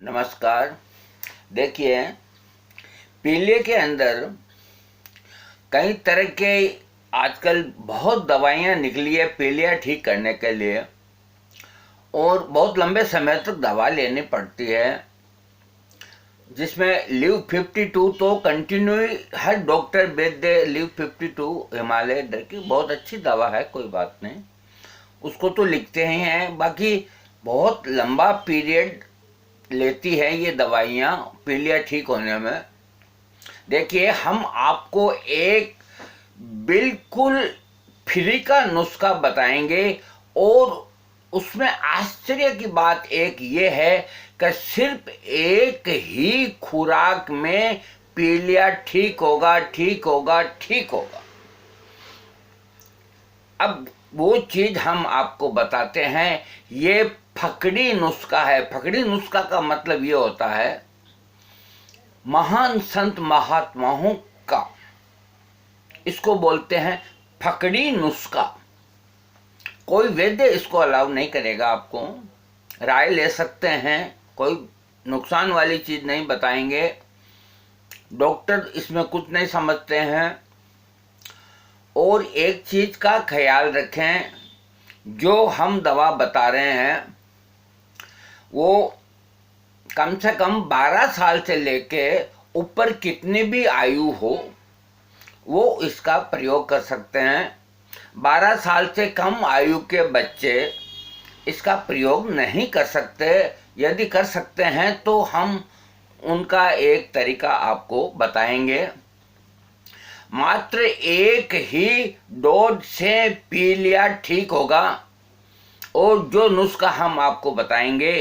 नमस्कार। देखिए, पीलिया के अंदर कई तरह के आजकल बहुत दवाइयाँ निकली है पीलिया ठीक करने के लिए, और बहुत लंबे समय तक दवा लेनी पड़ती है, जिसमें लिव 52 तो कंटिन्यू हर डॉक्टर वैद्य लिव 52 हिमालय डर की बहुत अच्छी दवा है, कोई बात नहीं, उसको तो लिखते ही हैं। बाकी बहुत लंबा पीरियड लेती है ये दवाइयाँ पीलिया ठीक होने में। देखिए, हम आपको एक बिल्कुल फ्री का नुस्खा बताएंगे, और उसमें आश्चर्य की बात एक ये है कि सिर्फ एक ही खुराक में पीलिया ठीक होगा, ठीक होगा, ठीक होगा। अब वो चीज हम आपको बताते हैं। ये फकड़ी नुस्खा है। फकड़ी नुस्खा का मतलब ये होता है महान संत महात्माओं का, इसको बोलते हैं फकड़ी नुस्खा। कोई वैद्य इसको अलाउ नहीं करेगा, आपको राय ले सकते हैं, कोई नुकसान वाली चीज नहीं बताएंगे। डॉक्टर इसमें कुछ नहीं समझते हैं। और एक चीज का ख्याल रखें, जो हम दवा बता रहे हैं वो कम से कम 12 साल से लेके ऊपर कितनी भी आयु हो वो इसका प्रयोग कर सकते हैं। 12 साल से कम आयु के बच्चे इसका प्रयोग नहीं कर सकते। यदि कर सकते हैं तो हम उनका एक तरीका आपको बताएंगे। मात्र एक ही डोज से पीलिया ठीक होगा, और जो नुस्खा हम आपको बताएंगे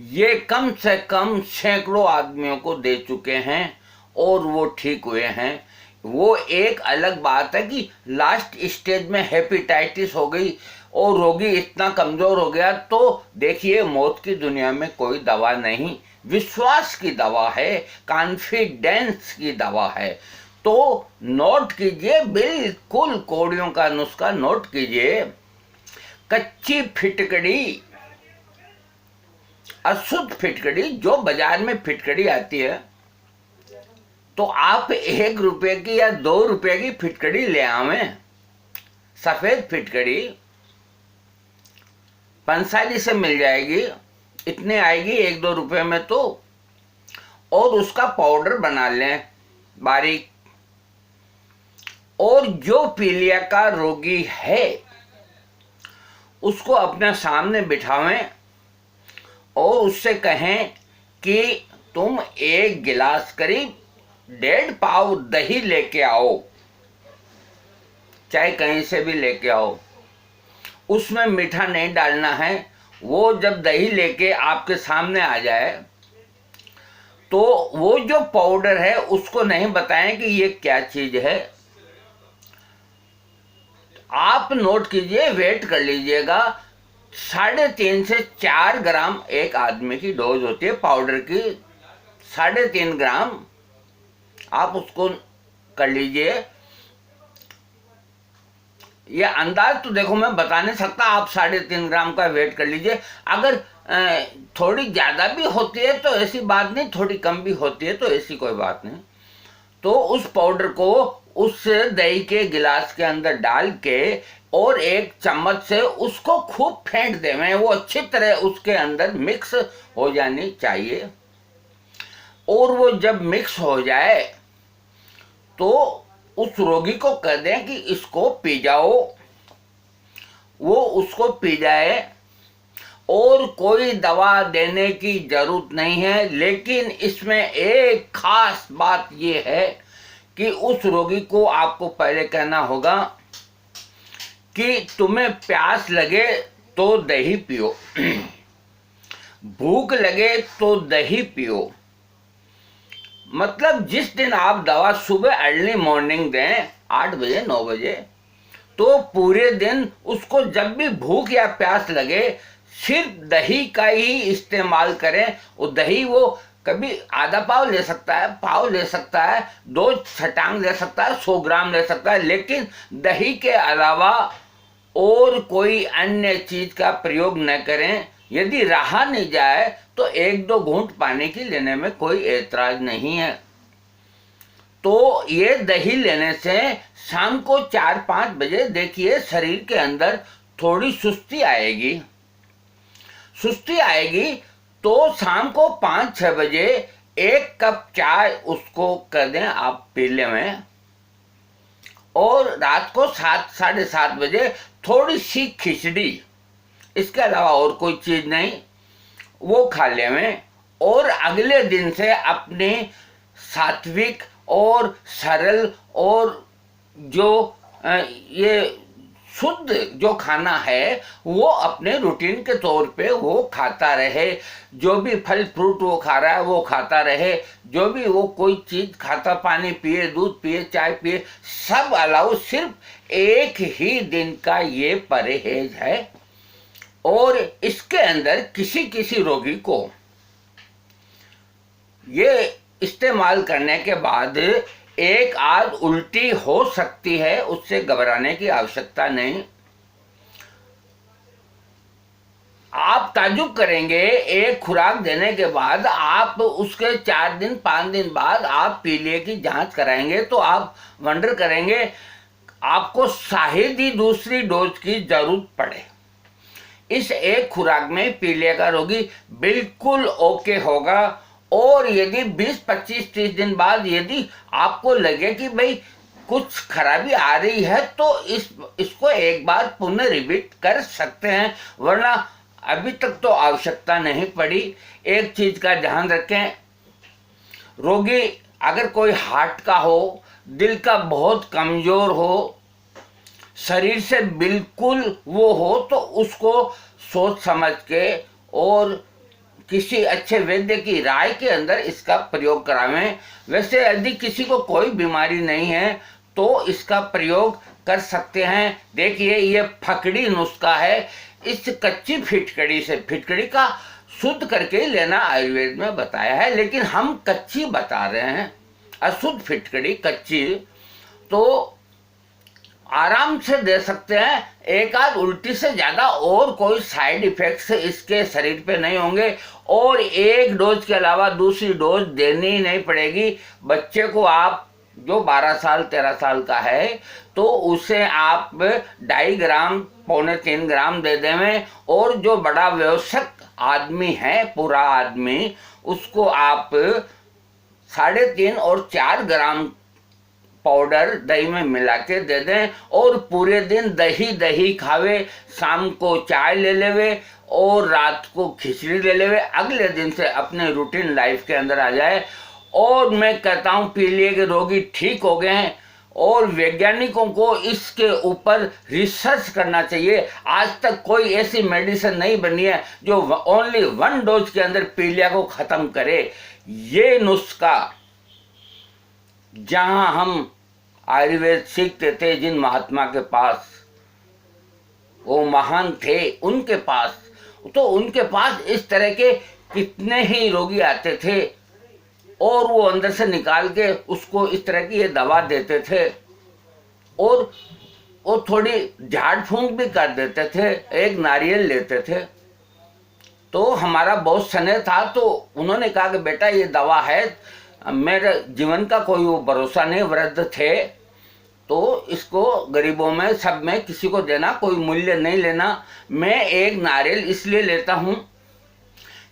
ये कम से कम सैकड़ों आदमियों को दे चुके हैं और वो ठीक हुए हैं। वो एक अलग बात है कि लास्ट स्टेज में हेपेटाइटिस हो गई और रोगी इतना कमजोर हो गया, तो देखिए मौत की दुनिया में कोई दवा नहीं, विश्वास की दवा है, कॉन्फिडेंस की दवा है। तो नोट कीजिए, बिल्कुल कौड़ियों का नुस्खा नोट कीजिए। कच्ची फिटकड़ी, अशुद्ध फिटकड़ी, जो बाजार में फिटकड़ी आती है, तो आप 1 रुपए की या 2 रुपए की फिटकड़ी ले आवें। सफेद फिटकड़ी पंसाली से मिल जाएगी, इतने आएगी 1-2 रुपए में तो, और उसका पाउडर बना लें बारीक। और जो पीलिया का रोगी है उसको अपने सामने बिठावें और उससे कहें कि तुम 1 गिलास करीब 1.5 पाव दही लेके आओ, चाहे कहीं से भी लेके आओ। उसमें मीठा नहीं डालना है। वो जब दही लेके आपके सामने आ जाए तो वो जो पाउडर है उसको नहीं बताएं कि ये क्या चीज है। आप नोट कीजिए, वेट कर लीजिएगा। 3.5 से 4 ग्राम एक आदमी की डोज होती है पाउडर की। 3.5 ग्राम आप उसको कर लीजिए। ये अंदाज तो देखो मैं बता नहीं सकता, आप 3.5 ग्राम का वेट कर लीजिए। अगर थोड़ी ज्यादा भी होती है तो ऐसी बात नहीं, थोड़ी कम भी होती है तो ऐसी कोई बात नहीं। तो उस पाउडर को उस दही के गिलास के अंदर डाल के और 1 चम्मच से उसको खूब फेंट देवें। वो अच्छी तरह उसके अंदर मिक्स हो जानी चाहिए। और वो जब मिक्स हो जाए तो उस रोगी को कह दें कि इसको पी जाओ। वो उसको पी जाए और कोई दवा देने की जरूरत नहीं है। लेकिन इसमें एक खास बात ये है कि उस रोगी को आपको पहले कहना होगा कि तुम्हें प्यास लगे तो दही पियो, भूख लगे तो दही पियो। मतलब जिस दिन आप दवा सुबह अर्ली मॉर्निंग दें 8 बजे 9 बजे, तो पूरे दिन उसको जब भी भूख या प्यास लगे सिर्फ दही का ही इस्तेमाल करें। वो दही वो कभी आधा पाव ले सकता है, पाव ले सकता है, 2 छटांग ले सकता है, 100 ग्राम ले सकता है, लेकिन दही के अलावा और कोई अन्य चीज का प्रयोग न करें। यदि रहा नहीं जाए तो 1-2 घूंट पानी की लेने में कोई ऐतराज नहीं है। तो ये दही लेने से शाम को 4-5 बजे देखिए शरीर के अंदर थोड़ी सुस्ती आएगी। सुस्ती आएगी तो शाम को 5-6 बजे 1 कप चाय उसको कर दें आप पीले में, और रात को 7-7:30 बजे थोड़ी सी खिचड़ी, इसके अलावा और कोई चीज नहीं, वो खा ले में। और अगले दिन से अपने सात्विक और सरल और जो ये शुद्ध जो खाना है वो अपने रूटीन के तौर पे वो खाता रहे। जो भी फल फ्रूट वो खा रहा है वो खाता रहे, जो भी वो कोई चीज खाता, पानी पिए, दूध पिए, चाय पिए, सब अलाउ। सिर्फ एक ही दिन का ये परहेज है। और इसके अंदर किसी किसी रोगी को ये इस्तेमाल करने के बाद 1-8 उल्टी हो सकती है, उससे घबराने की आवश्यकता नहीं। आप ताजुब करेंगे, एक खुराक देने के बाद आप उसके 4-5 दिन बाद आप पीलिया की जांच कराएंगे तो आप वंडर करेंगे आपको शायद ही दूसरी डोज की जरूरत पड़े। इस एक खुराक में पीलिया का रोगी बिल्कुल ओके होगा। और यदि 20-25-30 दिन बाद यदि आपको लगे कि भाई कुछ खराबी आ रही है तो इसको एक बार पुनः रिपीट कर सकते हैं, वरना अभी तक तो आवश्यकता नहीं पड़ी। एक चीज का ध्यान रखें, रोगी अगर कोई हार्ट का हो, दिल का बहुत कमजोर हो, शरीर से बिल्कुल वो हो, तो उसको सोच समझ के और किसी अच्छे वैद्य की राय के अंदर इसका प्रयोग करावें। वैसे यदि किसी को कोई बीमारी नहीं है तो इसका प्रयोग कर सकते हैं। देखिए ये फकड़ी नुस्खा है। इस कच्ची फिटकड़ी से, फिटकड़ी का शुद्ध करके लेना आयुर्वेद में बताया है, लेकिन हम कच्ची बता रहे हैं, अशुद्ध फिटकड़ी कच्ची, तो आराम से दे सकते हैं। 1-8 उल्टी से ज्यादा और कोई साइड इफेक्ट्स इसके शरीर पे नहीं होंगे। और एक डोज के अलावा दूसरी डोज देनी ही नहीं पड़ेगी। बच्चे को आप जो 12 साल 13 साल का है तो उसे आप 2.5 ग्राम 2.25-3 ग्राम दे देवें। और जो बड़ा वयस्क आदमी है, पूरा आदमी, उसको आप 3.5 और 4 ग्राम पाउडर दही में मिला के दे दें। और पूरे दिन दही खावे, शाम को चाय ले लेवे और रात को खिचड़ी ले लेवे। अगले दिन से अपने रूटीन लाइफ के अंदर आ जाए। और मैं कहता हूँ पीलिया के रोगी ठीक हो गए हैं। और वैज्ञानिकों को इसके ऊपर रिसर्च करना चाहिए। आज तक कोई ऐसी मेडिसिन नहीं बनी है जो ओनली 1 डोज के अंदर पीलिया को खत्म करे। ये नुस्खा जहां हम आयुर्वेद सीखते थे, जिन महात्मा के पास, वो महान थे, उनके पास, तो उनके पास इस तरह के कितने ही रोगी आते थे और वो अंदर से निकाल के उसको इस तरह की ये दवा देते थे। और वो थोड़ी झाड़ फूंक भी कर देते थे, एक नारियल लेते थे। तो हमारा बहुत स्नेह था, तो उन्होंने कहा कि बेटा ये दवा है, मेरे जीवन का कोई वो भरोसा नहीं, वृद्ध थे, तो इसको गरीबों में सब में किसी को देना, कोई मूल्य नहीं लेना। मैं एक नारियल इसलिए लेता हूँ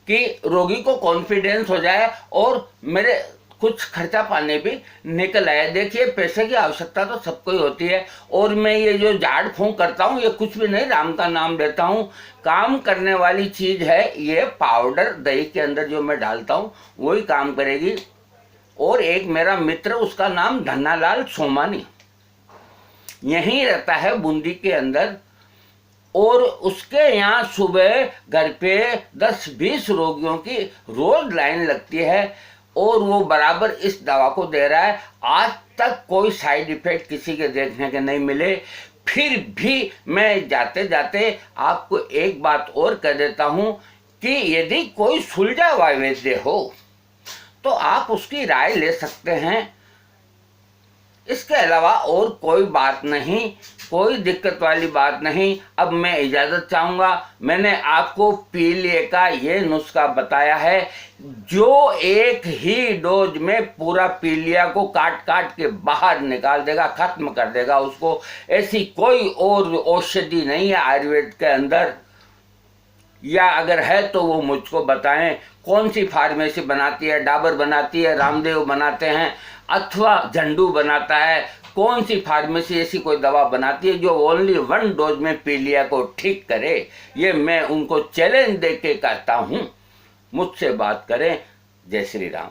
कि रोगी को कॉन्फिडेंस हो जाए और मेरे कुछ खर्चा पाने भी निकल आए। देखिए पैसे की आवश्यकता तो सबको ही होती है। और मैं ये जो झाड़ फूंक करता हूँ ये कुछ भी नहीं, राम का नाम लेता हूँ। काम करने वाली चीज है ये पाउडर दही के अंदर जो मैं डालता हूँ वही काम करेगी। और एक मेरा मित्र, उसका नाम धन्नालाल सोमानी, यहीं रहता है बूंदी के अंदर। और उसके यहाँ सुबह घर पे 10-20 रोगियों की रोज लाइन लगती है और वो बराबर इस दवा को दे रहा है। आज तक कोई साइड इफेक्ट किसी के देखने के नहीं मिले। फिर भी मैं जाते जाते आपको एक बात और कह देता हूँ कि यदि कोई सुलझा हुआ वैद्य हो तो आप उसकी राय ले सकते हैं। इसके अलावा और कोई बात नहीं, कोई दिक्कत वाली बात नहीं। अब मैं इजाज़त चाहूँगा। मैंने आपको पीलिया का ये नुस्खा बताया है जो एक ही डोज में पूरा पीलिया को काट काट के बाहर निकाल देगा, खत्म कर देगा उसको। ऐसी कोई और औषधि नहीं है आयुर्वेद के अंदर, या अगर है तो वो मुझको बताएं। कौन सी फार्मेसी बनाती है? डाबर बनाती है, रामदेव बनाते हैं, अथवा झंडू बनाता है? कौन सी फार्मेसी ऐसी कोई दवा बनाती है जो ओनली 1 डोज में पीलिया को ठीक करे? ये मैं उनको चैलेंज दे के कहता हूँ, मुझसे बात करें। जय श्री राम।